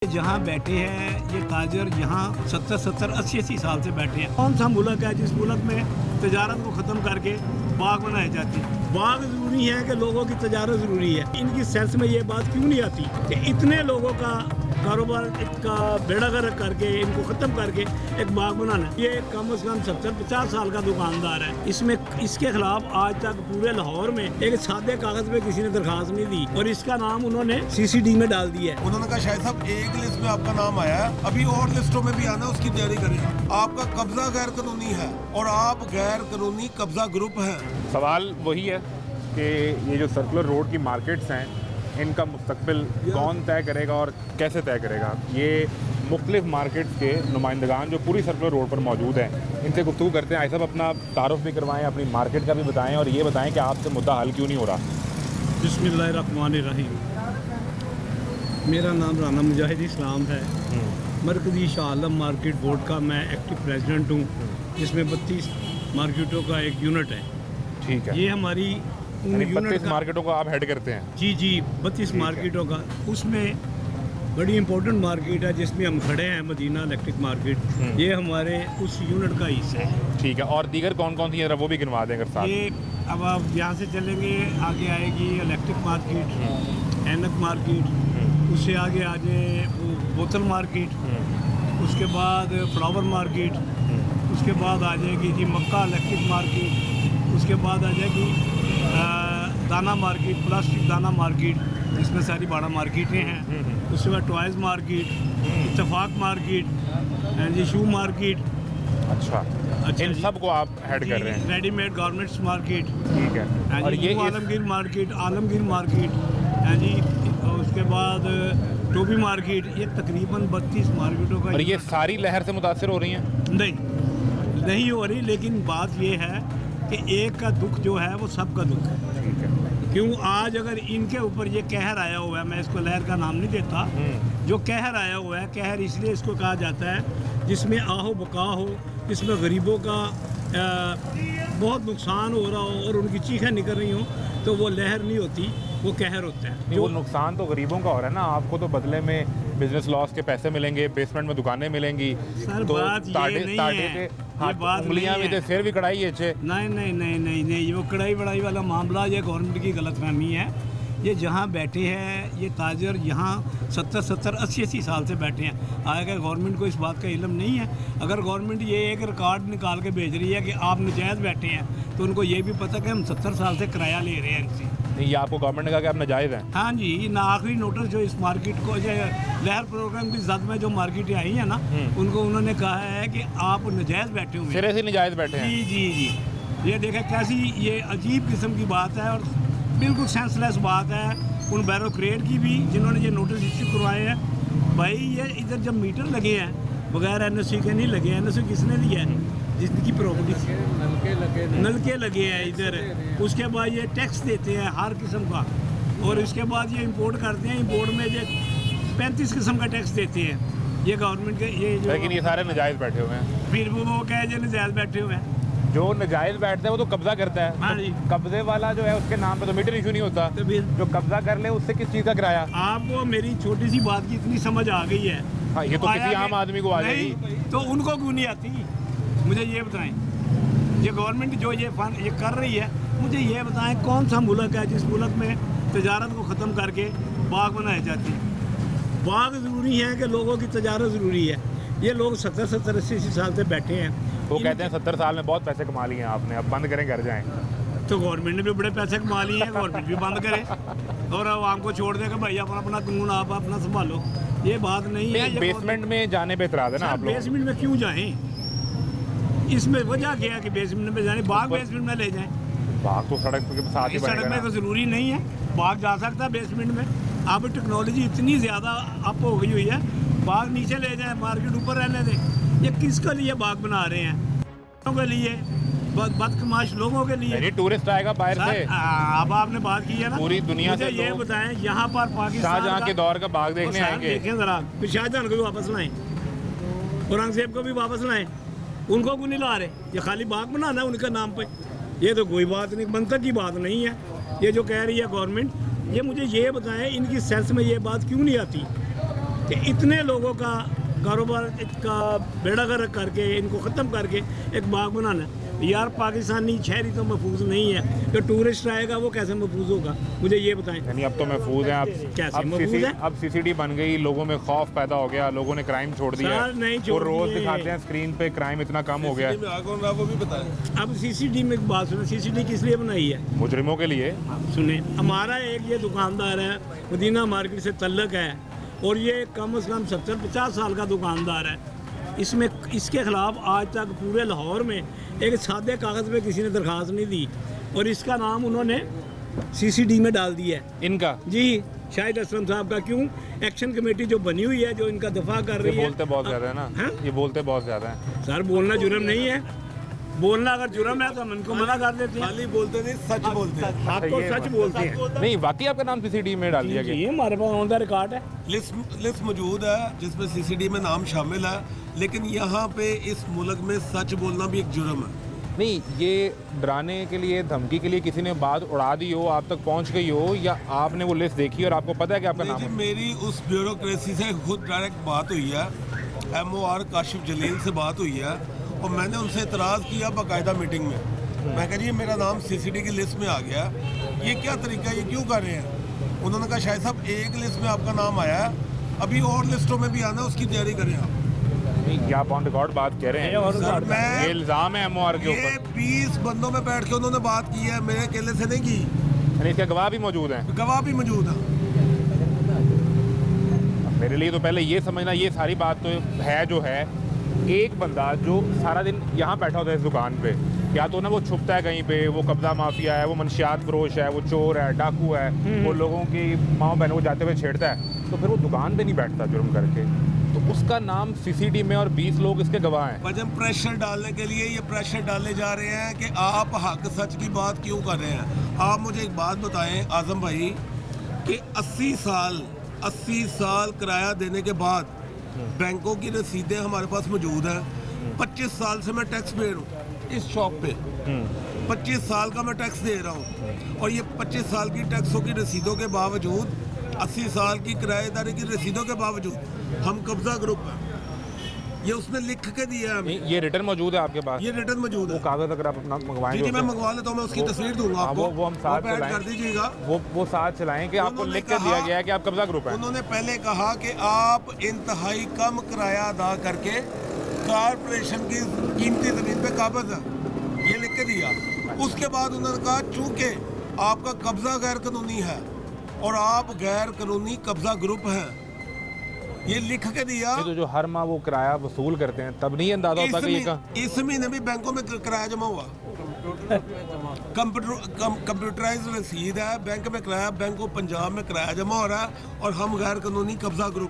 जहाँ बैठे हैं ये ताजर यहाँ 70-80 साल से बैठे हैं। कौन सा मुल्क है जिस मुल्क में तजारत को ख़त्म करके बाग बनाए जाते हैं? बाग ज़रूरी है कि लोगों की तजारत ज़रूरी है। इनकी सेंस में ये बात क्यों नहीं आती कि इतने लोगों का कारोबार का बेड़ा गर्क करके इनको ख़त्म करके एक बाग बनाना। ये कम से कम 70-50 साल का दुकानदार है। इसमें इसके खिलाफ आज तक पूरे लाहौर में एक सादे कागज़ पे किसी ने दरखास्त नहीं दी और इसका नाम उन्होंने CCD में डाल दिया है। उन्होंने कहा शायद साहब एक लिस्ट में आपका नाम आया है, अभी और लिस्टों में भी आना, उसकी तैयारी करें। आपका कब्जा गैर कानूनी है और आप गैर कानूनी कब्जा ग्रुप हैं। सवाल वही है कि ये जो सर्कुलर रोड की मार्केट्स हैं इनका मुस्तकबिल कौन तय करेगा और कैसे तय करेगा। ये मुख्तलिफ मार्केट्स के नुमाइंदगान जो पूरी सर्कुलर रोड पर मौजूद हैं इनसे गुफ्तगू करते हैं। आइए साहब अपना तारुफ भी करवाएं, अपनी मार्केट का भी बताएं और ये बताएं कि आपसे मुद्दा हल क्यों नहीं हो रहा। बिस्मिल्लाहिर्रहमानिर्रहीम। मेरा नाम राना मुजाहिद इस्लाम है। मरकज़ी शाह आलम मार्केट बोर्ड का मैं एक्टिव प्रेसिडेंट हूँ, जिसमें 32 मार्केटों का एक यूनिट है। ठीक है, ये हमारी 32 मार्केटों को आप हेड करते हैं? जी 32 मार्केटों का। उसमें बड़ी इंपॉर्टेंट मार्केट है जिसमें हम खड़े हैं, मदीना इलेक्ट्रिक मार्केट। ये हमारे उस यूनिट का हिस्सा है। ठीक है, और दीगर कौन कौन सी हैं वो भी गिनवा दें अगर साथ। ये अब आप यहाँ से चलेंगे आगे आएगी इलेक्ट्रिक मार्केट, एनक मार्केट, उससे आगे आ जाए वो बोतल मार्केट, उसके बाद फ्लावर मार्केट, उसके बाद आ जाएगी जी मक्का इलेक्ट्रिक मार्केट, उसके बाद आ जाएगी दाना मार्केट, प्लास्टिक दाना मार्केट, जिसमें सारी बड़ा मार्केटें हैं। उसके बाद टॉयज़ मार्केट, इत्तेफाक मार्केट, जी शू मार्केट। अच्छा, इन सब को आप हेड कर रहे हैं? Readymade garments market. ठीक है, और ये आलमगीर मार्केट, आलमगीर मार्केट है जी। उसके बाद टोबी मार्केट। ये तकरीबन 32 मार्केटों का। और ये सारी लहर से मुतासर हो रही हैं? नहीं हो रही, लेकिन बात ये है कि एक का दुख जो है वो सबका दुख है। ठीक है, क्यों आज अगर इनके ऊपर ये कहर आया हुआ है, मैं इसको लहर का नाम नहीं देता, जो कहर आया हुआ है, कहर इसलिए इसको कहा जाता है जिसमें आहो बका हो, जिसमें गरीबों का बहुत नुकसान हो रहा हो और उनकी चीखें निकल रही हो, तो वो लहर नहीं होती, वो कहर होता है। जो नुकसान तो गरीबों का हो रहा है ना, आपको तो बदले में बिजनेस लॉस के पैसे मिलेंगे, बेसमेंट में दुकानें मिलेंगी। सर तो बात ये नहीं है, ये बात उंगलियां भी थे, फिर भी कढ़ाई अच्छे। नहीं, वो कढ़ाई बड़ाई वाला मामला ये गवर्नमेंट की गलतफहमी है। ये जहाँ बैठे हैं ये ताजर यहाँ 70-80 साल से बैठे हैं। आगे गवर्नमेंट को इस बात का इल्म नहीं है। अगर गवर्नमेंट ये एक रिकॉर्ड निकाल के भेज रही है कि आप नजायज़ बैठे हैं, तो उनको ये भी पता कि हम 70 साल से किराया ले रहे हैं इनसे। नहीं, ये आपको गवर्नमेंट ने कहा कि आप नाजायज़ हैं? हाँ जी, ना आखिरी नोटिस जो इस मार्केट को जो लहर प्रोग्राम की जद में जो मार्केटें आई हैं ना, उनको उन्होंने कहा है कि आप नजायज़ बैठे हुए हैं। सिरे से नाजायज़ बैठे हैं? जी। ये देखें कैसी ये अजीब किस्म की बात है और बिल्कुल सेंसलेस बात है उन बैरोक्रेट की भी, जिन्होंने ये नोटिस इश्यू करवाए हैं। भाई ये इधर जब मीटर लगे हैं बगैर NOC के नहीं लगे हैं। NOC किसने दिया है? जिसकी प्रॉपर्टी नलके लगे हैं इधर। उसके बाद ये टैक्स देते हैं हर किस्म का, और इसके बाद ये इंपोर्ट करते हैं। इंपोर्ट में ये 35 किस्म का टैक्स देते हैं ये गवर्नमेंट के। ये जो लेकिन ये सारे नाजायज़ बैठे हुए हैं। फिर वो कहे जो नजायज़ बैठे हुए हैं। जो नाजायज़ बैठता है वो तो कब्जा करता है। हाँ जी। कब्जे वाला जो है उसके नाम पे तो मीटर इशू नहीं होता। तो फिर जो कब्जा कर ले उससे किस चीज़ का किराया? आपको मेरी छोटी सी बात की इतनी समझ आ गई है। हाँ, ये तो किसी आम आदमी को आ जाएगी। तो उनको क्यों नहीं आती? मुझे ये बताएं, ये गवर्नमेंट जो ये कर रही है, मुझे ये बताएं कौन सा मुल्क है जिस मुल्क में तजारत को ख़त्म करके बाग बनाए जाते हैं? बाग ज़रूरी है कि लोगों की तजारत ज़रूरी है। ये लोग 70-80 साल से बैठे हैं। वो कहते हैं 70 साल में बहुत पैसे कमा लिए हैं आपने, अब बंद करें, घर जाएं। तो गवर्नमेंट ने भी बड़े पैसे कमा लिए हैं, गवर्नमेंट भी बंद करे और आवाम को छोड़ देगा भाई अपना कानून आप अपना संभालो। ये बात नहीं है। बेसमेंट में जाने पे इतराज़ है ना आप लोग? बेसमेंट में क्यों जाएं? इसमें वजह क्या है कि बेसमेंट में जाने? बाग बेसमेंट में ले जाएं। बाग तो सड़क के साथ ही बनेगा। सड़क में तो ज़रूरी नहीं है, बाग जा सकता है बेसमेंट में। अब टेक्नोलॉजी इतनी ज़्यादा अप हो गई हुई है, बाग नीचे ले जाए, मार्केट ऊपर रहने दें। ये किसके लिए बाग बना रहे हैं? के लिए, बदकमाश लोगों के लिए। टूरिस्ट आएगा बाहर से। अब आपने बात की है ना, पूरी दुनिया से। ये बताएं यहाँ पर पाकिस्तान शाहजहां के दौर का बाग देखने आएंगे। देखें जरा, फिर शाहजहां को भी वापस लाएं, औरंगजेब को भी वापस लाएं। उनको क्यों नहीं ला रहे? ये खाली बाग बनाना है उनके नाम पे। ये तो कोई बात नहीं, मंतक की बात नहीं है ये जो कह रही है गवर्नमेंट। ये मुझे ये बताएं इनकी सेंस में ये बात क्यों नहीं आती कि इतने लोगों का कारोबार का बेड़ा गर्क करके इनको ख़त्म करके एक बाग बनाना है। यार पाकिस्तानी शहरी तो महफूज नहीं है, जो टूरिस्ट आएगा वो कैसे महफूज होगा, मुझे ये बताएं। यानी अब तो महफूज हैं, कैसे महफूज है? अब सीसीडी बन गई, लोगों में खौफ पैदा हो गया, लोगों ने क्राइम छोड़ दिया सर, नहीं वो छोड़ रोज दिए। दिखाते हैं स्क्रीन पे क्राइम इतना कम हो गया में आ कौन रहा वो भी बताएं। अब सीसीडी में एक बात सुनो, सीसीडी किस लिए बनाई है? मुजरिमों के लिए। सुने, हमारा एक ये दुकानदार है, मदीना मार्केट से तल्लक है, और ये कम से कम 70-50 साल का दुकानदार है। इसमें इसके खिलाफ आज तक पूरे लाहौर में एक सादे कागज़ पे किसी ने दरख्वास्त नहीं दी, और इसका नाम उन्होंने सीसीडी में डाल दिया है। इनका जी, शाहिद असलम साहब का। क्यों? एक्शन कमेटी जो बनी हुई है, जो इनका दफा कर रही ये है। बोलते बहुत ज़्यादा है ना, हाँ? ये बोलते बहुत ज़्यादा है। सर, बोलना जुर्म नहीं है। बोलना अगर जुर्म है तो हम इनको मना कर देते हैं। खाली बोलते नहीं, सच बोलते हैं। आप तो सच बोलते हैं। नहीं, वाकई आपका नाम सीसीडी में डाल दिया जी, गया। हमारे पास ऑन द रिकॉर्ड है। लिस्ट मौजूद है जिसमें सीसीडी में नाम शामिल है, लेकिन यहाँ पे इस मुल्क में सच बोलना भी एक जुर्म है। नहीं, ये डराने के लिए, धमकी के लिए किसी ने बात उड़ा दी हो, आप तक पहुंच गई हो, या आपने वो लिस्ट देखी और आपको पता है कि आपका नहीं नाम जी, है? मेरी उस ब्यूरोक्रेसी से खुद डायरेक्ट बात हुई है, MOR काशिफ जलील से बात हुई है, और मैंने उनसे इतराज़ किया बाकायदा मीटिंग में। मैं कह जी मेरा नाम सीसीडी की लिस्ट में आ गया, ये क्या तरीका है, ये क्यों कर रहे हैं? उन्होंने कहा शायद साहब एक लिस्ट में आपका नाम आया है, अभी और लिस्टों में भी आना है, उसकी तैयारी करें आप। नहीं, ये आप ऑन रिकॉर्ड बात कह रहे हैं। सर, मैं ये इल्ज़ाम है MOR के ये ऊपर। 20 बंदों में बैठ के उन्होंने बात की है, मेरे अकेले से नहीं की, यानी इसके गवाह भी मौजूद हैं। गवाह भी मौजूद है। मेरे लिए तो पहले ये समझना, ये सारी बात तो है जो है, एक बंदा जो सारा दिन यहाँ बैठा होता है इस दुकान पे, या तो ना वो छुपता है कहीं पे, वो कब्जा माफिया है, वो मनशियात फरोश है, वो चोर है, डाकू है, वो लोगों की माँ बहनों को जाते हुए छेड़ता है, तो फिर वो दुकान पे नहीं बैठता जुर्म करके, तो उसका नाम सीसीडी में और 20 लोग इसके गवाह हैं। वजन प्रेशर डालने के लिए ये प्रेशर डाले जा रहे हैं कि आप हक सच की बात क्यों कर रहे हैं। आप मुझे एक बात बताएं आजम भाई, कि 80 साल किराया देने के बाद बैंकों की रसीदें हमारे पास मौजूद हैं। 25 साल से मैं टैक्स पेयर हूँ इस शॉप पे, 25 साल का मैं टैक्स दे रहा हूँ, और ये 25 साल की टैक्सों की रसीदों के बावजूद, 80 साल की किराएदारी की रसीदों के बावजूद हम कब्जा ग्रुप हैं। ये उसने लिख के दिया है हमें। ये रिटर्न मौजूद है आपके पास? ये रिटर्न मौजूद वो है। कागज अगर आप अपना मंगवाएं जी तो मैं मंगवा लेता हूँ, मैं उसकी तस्वीर दूंगा हाँ, आपको। वो हम साथ ऐड चलाएं। कर दीजिएगा। वो साथ चलाएं कि आपको उन्होंने लिख के कहा- दिया गया है कि आप कब्जा ग्रुप है। उन्होंने पहले कहा कि आप इंतहाई कम किराया अदा करके कारपोरेशन की कीमती जमीन पे काबज है, ये लिख के दिया। उसके बाद उन्होंने कहा चूंकि आपका कब्जा गैर कानूनी है और आप गैर कानूनी कब्जा ग्रुप हैं, ये लिख के दिया। ये तो जो हर माह वो किराया वसूल करते हैं, तब नहीं अंदाजा होता कि ये का इस महीने भी बैंकों में किराया जमा हुआ। कंप्यूटराइज रसीद है, बैंक में किराया, बैंक ऑफ पंजाब में किराया जमा हो रहा है, और हम गैर कानूनी कब्जा ग्रुप